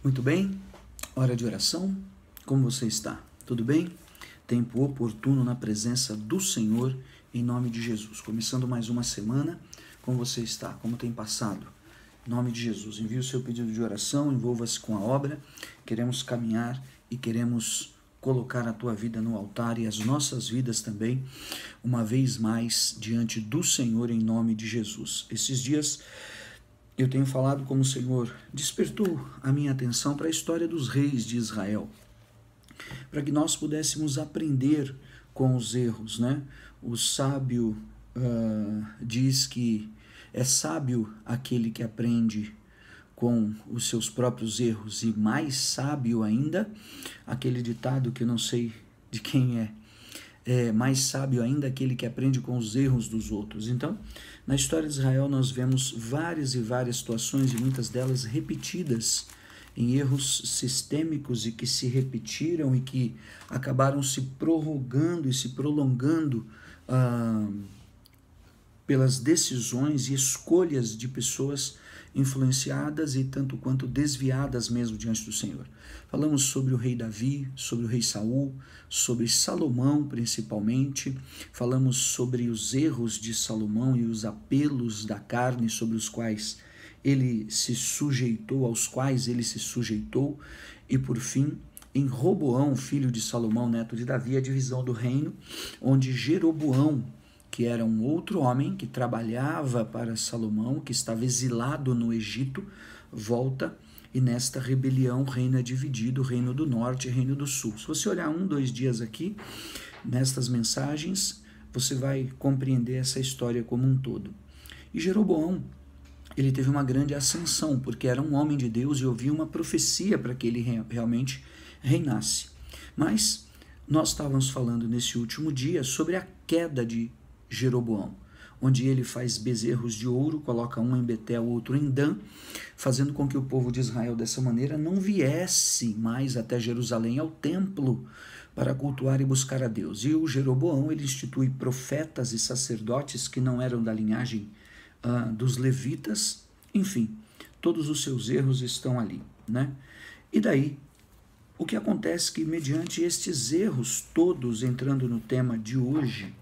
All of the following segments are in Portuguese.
Muito bem, hora de oração. Como você está? Tudo bem? Tempo oportuno na presença do Senhor, em nome de Jesus. Começando mais uma semana, como você está? Como tem passado? Em nome de Jesus, envie o seu pedido de oração, envolva-se com a obra. Queremos caminhar e queremos colocar a tua vida no altar e as nossas vidas também, uma vez mais, diante do Senhor, em nome de Jesus. Esses dias eu tenho falado como o Senhor despertou a minha atenção para a história dos reis de Israel, para que nós pudéssemos aprender com os erros, né? O sábio diz que é sábio aquele que aprende com os seus próprios erros, e mais sábio ainda, aquele ditado que eu não sei de quem é mais sábio ainda aquele que aprende com os erros dos outros. Então, na história de Israel nós vemos várias e várias situações, e muitas delas repetidas, em erros sistêmicos e que se repetiram e que acabaram se prorrogando e se prolongando pelas decisões e escolhas de pessoas influenciadas e tanto quanto desviadas mesmo diante do Senhor. Falamos sobre o rei Davi, sobre o rei Saul, sobre Salomão principalmente, falamos sobre os erros de Salomão e os apelos da carne sobre os quais ele se sujeitou, aos quais ele se sujeitou, e por fim, em Roboão, filho de Salomão, neto de Davi, a divisão do reino, onde Jeroboão, que era um outro homem que trabalhava para Salomão, que estava exilado no Egito, volta e nesta rebelião o reino é dividido, o reino do norte e o reino do sul. Se você olhar 2 dias aqui, nestas mensagens, você vai compreender essa história como um todo. E Jeroboão, ele teve uma grande ascensão, porque era um homem de Deus e ouvia uma profecia para que ele realmente reinasse. Mas nós estávamos falando nesse último dia sobre a queda de Jeroboão, onde ele faz bezerros de ouro, coloca um em Betel, outro em Dan, fazendo com que o povo de Israel dessa maneira não viesse mais até Jerusalém, ao templo, para cultuar e buscar a Deus. E o Jeroboão, ele institui profetas e sacerdotes que não eram da linhagem dos levitas, enfim, todos os seus erros estão ali, né? E daí, o que acontece é que mediante estes erros todos, entrando no tema de hoje,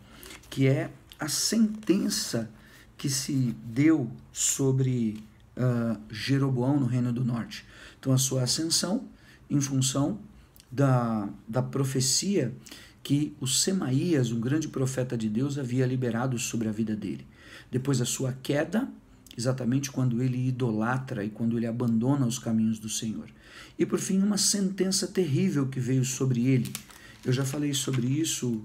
que é a sentença que se deu sobre Jeroboão no Reino do Norte. Então, a sua ascensão em função da profecia que o Semaías, um grande profeta de Deus, havia liberado sobre a vida dele. Depois a sua queda, exatamente quando ele idolatra e quando ele abandona os caminhos do Senhor. E por fim, uma sentença terrível que veio sobre ele. Eu já falei sobre isso,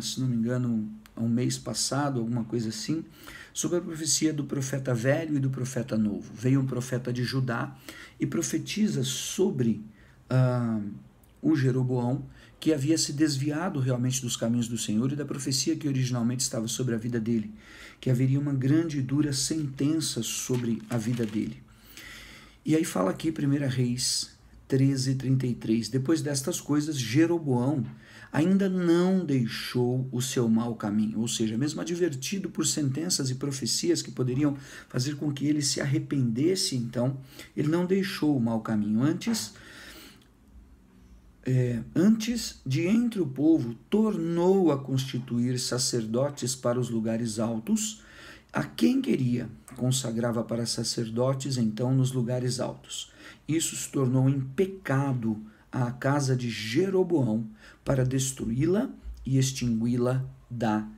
se não me engano, há um mês passado, alguma coisa assim, sobre a profecia do profeta velho e do profeta novo. Veio um profeta de Judá e profetiza sobre o Jeroboão, que havia se desviado realmente dos caminhos do Senhor e da profecia que originalmente estava sobre a vida dele, que haveria uma grande e dura sentença sobre a vida dele. E aí fala aqui 1 Reis 13:33, depois destas coisas, Jeroboão ainda não deixou o seu mau caminho, ou seja, mesmo advertido por sentenças e profecias que poderiam fazer com que ele se arrependesse, então, ele não deixou o mau caminho. Antes de entre o povo, tornou a constituir sacerdotes para os lugares altos, a quem queria, consagrava para sacerdotes, então, nos lugares altos. Isso se tornou em pecado à casa de Jeroboão, para destruí-la e extingui-la da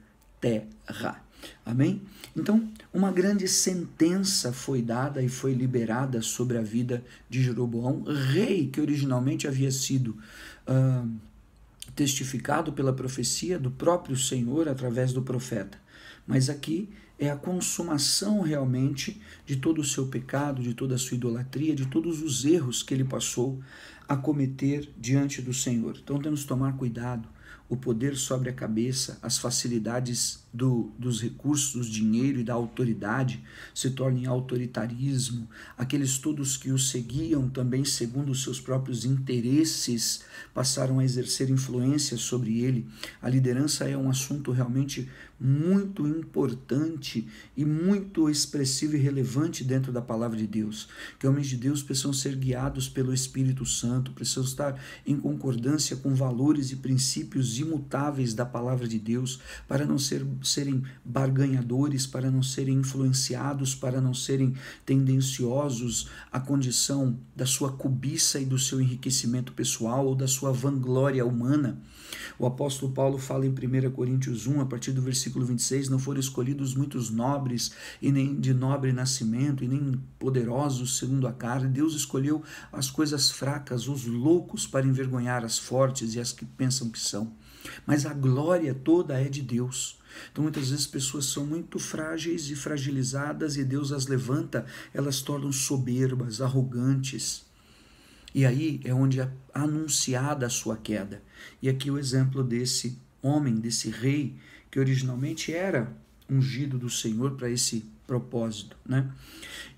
terra. Amém? Então, uma grande sentença foi dada e foi liberada sobre a vida de Jeroboão, rei que originalmente havia sido testificado pela profecia do próprio Senhor através do profeta. Mas aqui é a consumação realmente de todo o seu pecado, de toda a sua idolatria, de todos os erros que ele passou a cometer diante do Senhor. Então temos que tomar cuidado. O poder sobre a cabeça, as facilidades dos recursos, do dinheiro e da autoridade se tornem autoritarismo. Aqueles todos que o seguiam também segundo os seus próprios interesses passaram a exercer influência sobre ele. A liderança é um assunto realmente muito importante e muito expressivo e relevante dentro da palavra de Deus, que homens de Deus precisam ser guiados pelo Espírito Santo, precisam estar em concordância com valores e princípios imutáveis da palavra de Deus, para não serem barganhadores, para não serem influenciados, para não serem tendenciosos à condição da sua cobiça e do seu enriquecimento pessoal ou da sua vanglória humana. O apóstolo Paulo fala em 1 Coríntios 1, a partir do versículo 26, não foram escolhidos muitos nobres, e nem de nobre nascimento, e nem poderosos segundo a carne. Deus escolheu as coisas fracas, os loucos, para envergonhar as fortes e as que pensam que são. Mas a glória toda é de Deus. Então muitas vezes pessoas são muito frágeis e fragilizadas, e Deus as levanta, elas tornam soberbas, arrogantes. E aí é onde é anunciada a sua queda. E aqui o exemplo desse homem, desse rei, que originalmente era ungido do Senhor para esse propósito, né?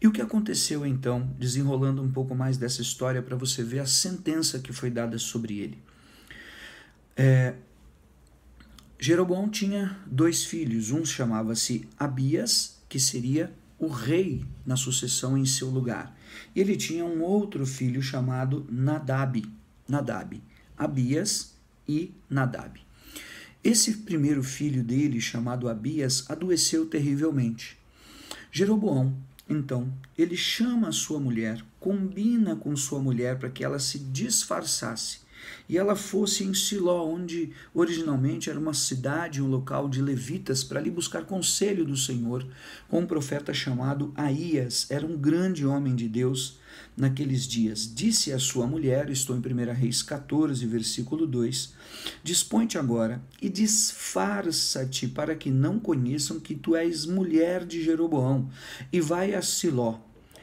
E o que aconteceu então, desenrolando um pouco mais dessa história para você ver a sentença que foi dada sobre ele. Jeroboão tinha 2 filhos, um chamava-se Abias, que seria o rei na sucessão em seu lugar. E ele tinha um outro filho chamado Nadab, Abias e Nadab. Esse primeiro filho dele, chamado Abias, adoeceu terrivelmente. Jeroboão, então, ele chama a sua mulher, combina com sua mulher para que ela se disfarçasse e ela fosse em Siló, onde originalmente era uma cidade, um local de levitas, para ali buscar conselho do Senhor, com um profeta chamado Aías. Era um grande homem de Deus naqueles dias. Disse a sua mulher, estou em 1 Reis 14, versículo 2, dispõe-te agora e disfarça-te para que não conheçam que tu és mulher de Jeroboão, e vai a Siló.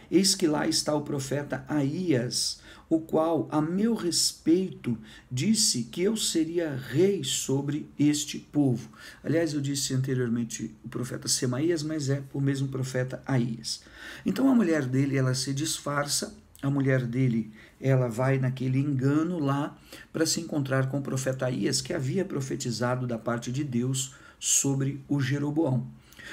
Eis que lá está o profeta Aías, o qual, a meu respeito, disse que eu seria rei sobre este povo. Aliás, eu disse anteriormente o profeta Semaías, mas é o mesmo profeta Aías. Então a mulher dele, ela se disfarça, a mulher dele, ela vai naquele engano lá para se encontrar com o profeta Aías, que havia profetizado da parte de Deus sobre o Jeroboão.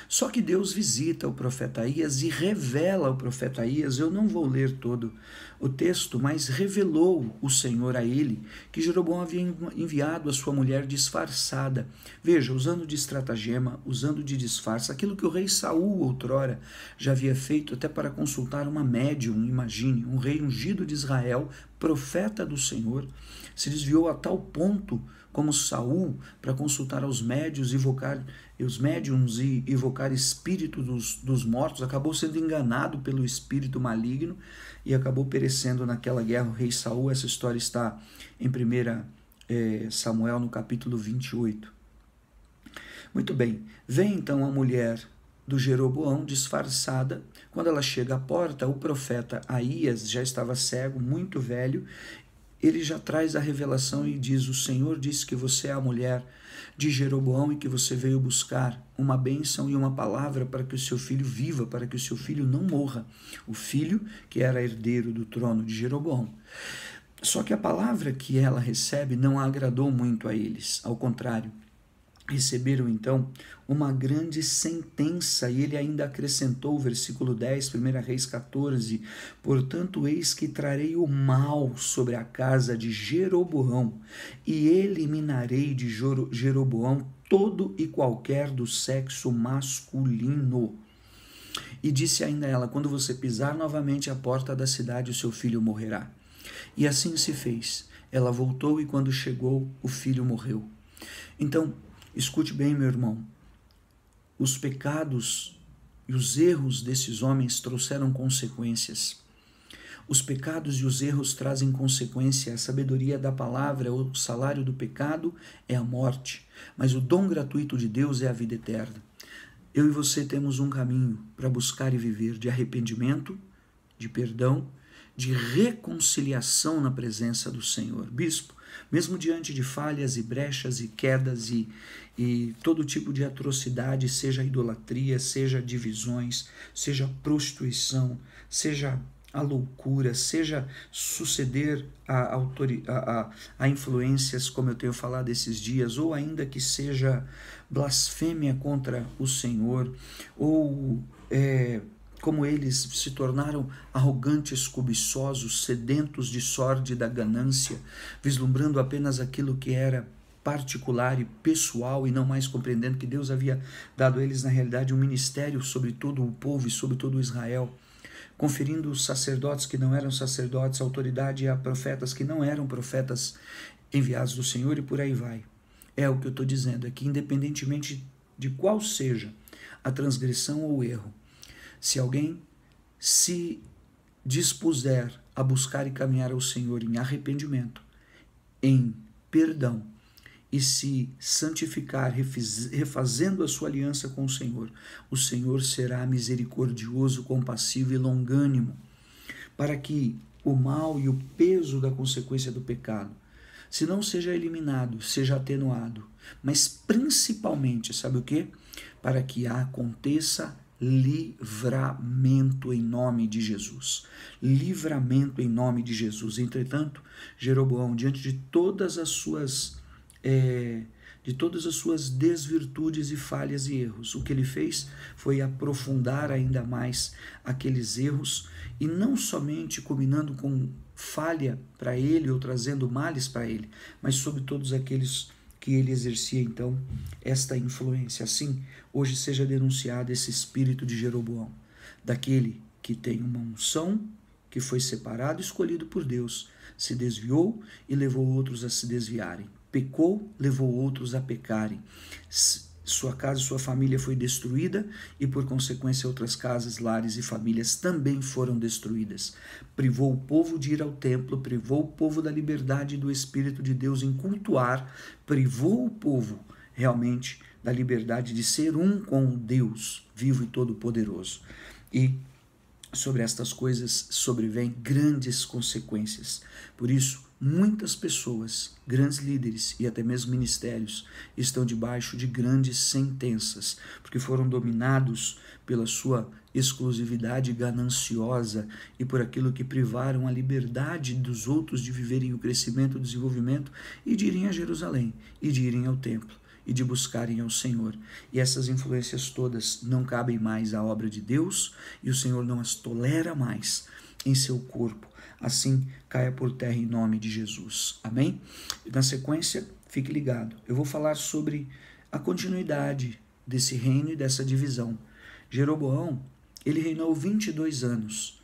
Só que Deus visita o profeta Aías e revela ao profeta Aías, eu não vou ler todo o texto, mas revelou o Senhor a ele que Jeroboão havia enviado a sua mulher disfarçada. Veja, usando de estratagema, usando de disfarce, aquilo que o rei Saul outrora já havia feito até para consultar uma médium, imagine, um rei ungido de Israel, profeta do Senhor, se desviou a tal ponto como Saul para consultar os médiuns, e evocar espírito dos mortos, acabou sendo enganado pelo espírito maligno e acabou perecendo naquela guerra o rei Saul. Essa história está em 1 Samuel, no capítulo 28. Muito bem, vem então a mulher do Jeroboão disfarçada. Quando ela chega à porta, o profeta Aías já estava cego, muito velho. Ele já traz a revelação e diz, o Senhor disse que você é a mulher de Jeroboão e que você veio buscar uma bênção e uma palavra para que o seu filho viva, para que o seu filho não morra. O filho que era herdeiro do trono de Jeroboão. Só que a palavra que ela recebe não agradou muito a eles, ao contrário. Receberam então uma grande sentença, e ele ainda acrescentou, versículo 10, 1 Reis 14, portanto eis que trarei o mal sobre a casa de Jeroboão, e eliminarei de Jeroboão todo e qualquer do sexo masculino. E disse ainda ela, quando você pisar novamente a porta da cidade, o seu filho morrerá. E assim se fez. Ela voltou e quando chegou, o filho morreu. Então, escute bem, meu irmão, os pecados e os erros desses homens trouxeram consequências. Os pecados e os erros trazem consequência. A sabedoria da palavra, o salário do pecado é a morte, mas o dom gratuito de Deus é a vida eterna. Eu e você temos um caminho para buscar e viver de arrependimento, de perdão, de reconciliação na presença do Senhor. Bispo, mesmo diante de falhas e brechas e quedas e todo tipo de atrocidade, seja idolatria, seja divisões, seja prostituição, seja a loucura, seja suceder a influências, como eu tenho falado esses dias, ou ainda que seja blasfêmia contra o Senhor, ou como eles se tornaram arrogantes, cobiçosos, sedentos de sorte e da ganância, vislumbrando apenas aquilo que era particular e pessoal, e não mais compreendendo que Deus havia dado a eles, na realidade, um ministério sobre todo o povo e sobre todo Israel, conferindo os sacerdotes que não eram sacerdotes, autoridade a profetas que não eram profetas enviados do Senhor, e por aí vai. É o que eu estou dizendo, é que independentemente de qual seja a transgressão ou o erro, se alguém se dispuser a buscar e caminhar ao Senhor em arrependimento, em perdão, e se santificar, refazendo a sua aliança com o Senhor será misericordioso, compassivo e longânimo, para que o mal e o peso da consequência do pecado, se não seja eliminado, seja atenuado, mas principalmente, sabe o quê? Para que aconteça livramento em nome de Jesus. Livramento em nome de Jesus. Entretanto, Jeroboão, diante de todas as suas desvirtudes e falhas e erros, o que ele fez foi aprofundar ainda mais aqueles erros, e não somente culminando com falha para ele ou trazendo males para ele, mas sobre todos aqueles que ele exercia então esta influência. Assim, hoje seja denunciado esse espírito de Jeroboão, daquele que tem uma unção, que foi separado e escolhido por Deus, se desviou e levou outros a se desviarem. Pecou, levou outros a pecarem. Sua casa e sua família foi destruída e, por consequência, outras casas, lares e famílias também foram destruídas. Privou o povo de ir ao templo, privou o povo da liberdade do Espírito de Deus em cultuar, privou o povo realmente da liberdade de ser um com Deus, vivo e todo-poderoso. E sobre estas coisas sobrevêm grandes consequências. Por isso, muitas pessoas, grandes líderes e até mesmo ministérios estão debaixo de grandes sentenças, porque foram dominados pela sua exclusividade gananciosa e por aquilo que privaram a liberdade dos outros de viverem o crescimento, o desenvolvimento e de irem a Jerusalém e de irem ao templo e de buscarem ao Senhor. E essas influências todas não cabem mais à obra de Deus, e o Senhor não as tolera mais em seu corpo. Assim, caia por terra em nome de Jesus. Amém? Na sequência, fique ligado. Eu vou falar sobre a continuidade desse reino e dessa divisão. Jeroboão, ele reinou 22 anos.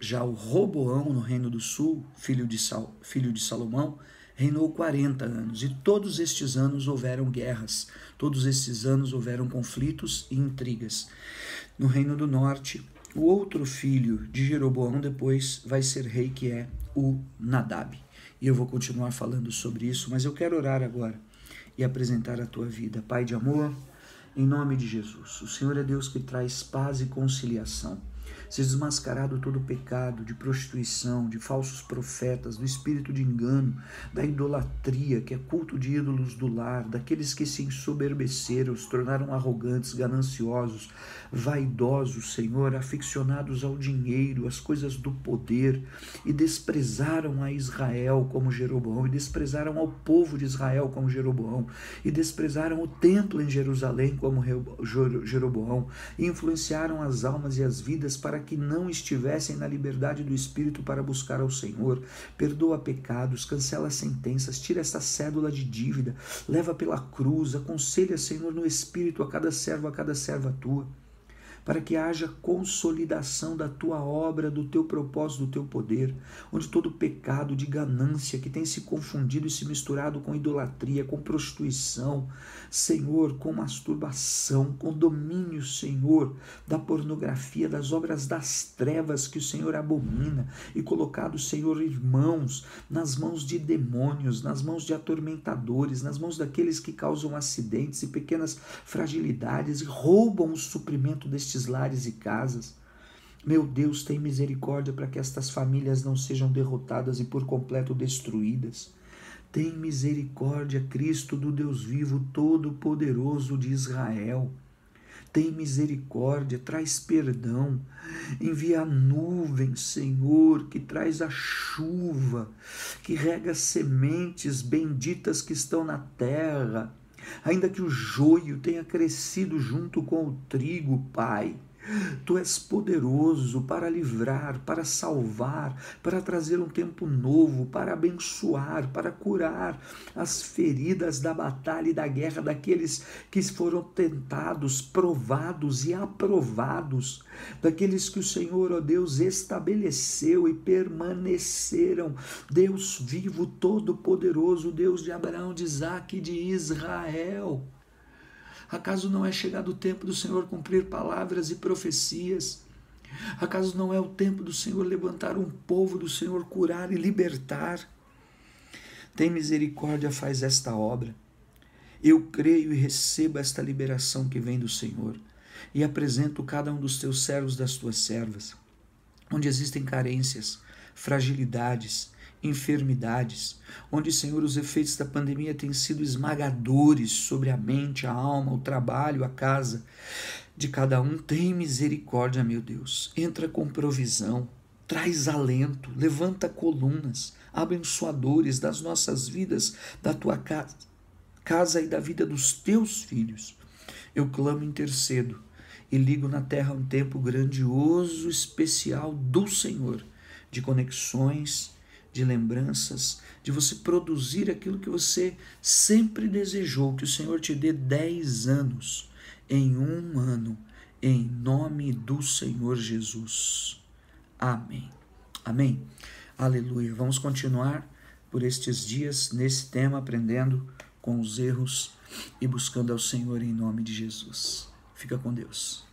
Já o Roboão, no reino do sul, filho de Salomão, reinou 40 anos, e todos estes anos houveram guerras, todos estes anos houveram conflitos e intrigas. No reino do norte, o outro filho de Jeroboão depois vai ser rei, que é o Nadab. E eu vou continuar falando sobre isso, mas eu quero orar agora e apresentar a tua vida. Pai de amor, em nome de Jesus, o Senhor é Deus que traz paz e conciliação. Se desmascarado todo o pecado de prostituição, de falsos profetas, do espírito de engano, da idolatria, que é culto de ídolos do lar, daqueles que se ensoberbeceram, se tornaram arrogantes, gananciosos, vaidosos, Senhor, aficionados ao dinheiro, às coisas do poder, e desprezaram a Israel como Jeroboão, e desprezaram ao povo de Israel como Jeroboão, e desprezaram o templo em Jerusalém como Jeroboão, e influenciaram as almas e as vidas para que não estivessem na liberdade do Espírito para buscar ao Senhor. Perdoa pecados, cancela sentenças, tira esta cédula de dívida, leva pela cruz, aconselha, Senhor, no Espírito a cada serva tua, para que haja consolidação da tua obra, do teu propósito, do teu poder, onde todo pecado de ganância que tem se confundido e se misturado com idolatria, com prostituição, Senhor, com masturbação, com domínio, Senhor, da pornografia, das obras das trevas que o Senhor abomina, e colocado, Senhor, irmãos, nas mãos de demônios, nas mãos de atormentadores, nas mãos daqueles que causam acidentes e pequenas fragilidades e roubam o suprimento destes lares e casas. Meu Deus, tem misericórdia para que estas famílias não sejam derrotadas e por completo destruídas. Tem misericórdia, Cristo, do Deus vivo, todo-poderoso de Israel. Tem misericórdia, traz perdão, envia a nuvem, Senhor, que traz a chuva, que rega as sementes benditas que estão na terra, ainda que o joio tenha crescido junto com o trigo, Pai. Tu és poderoso para livrar, para salvar, para trazer um tempo novo, para abençoar, para curar as feridas da batalha e da guerra daqueles que foram tentados, provados e aprovados, daqueles que o Senhor, ó Deus, estabeleceu e permaneceram. Deus vivo, todo-poderoso, Deus de Abraão, de Isaque e de Israel. Acaso não é chegado o tempo do Senhor cumprir palavras e profecias? Acaso não é o tempo do Senhor levantar um povo do Senhor, curar e libertar? Tem misericórdia, faz esta obra. Eu creio e recebo esta liberação que vem do Senhor e apresento cada um dos teus servos, das tuas servas, onde existem carências, fragilidades, enfermidades, onde, Senhor, os efeitos da pandemia têm sido esmagadores sobre a mente, a alma, o trabalho, a casa de cada um. Tem misericórdia, meu Deus. Entra com provisão, traz alento, levanta colunas abençoadores das nossas vidas, da tua casa e da vida dos teus filhos. Eu clamo, intercedo e ligo na terra um tempo grandioso, especial do Senhor, de conexões, de lembranças, de você produzir aquilo que você sempre desejou, que o Senhor te dê 10 anos em um ano, em nome do Senhor Jesus. Amém. Amém. Aleluia. Vamos continuar por estes dias nesse tema, aprendendo com os erros e buscando ao Senhor em nome de Jesus. Fica com Deus.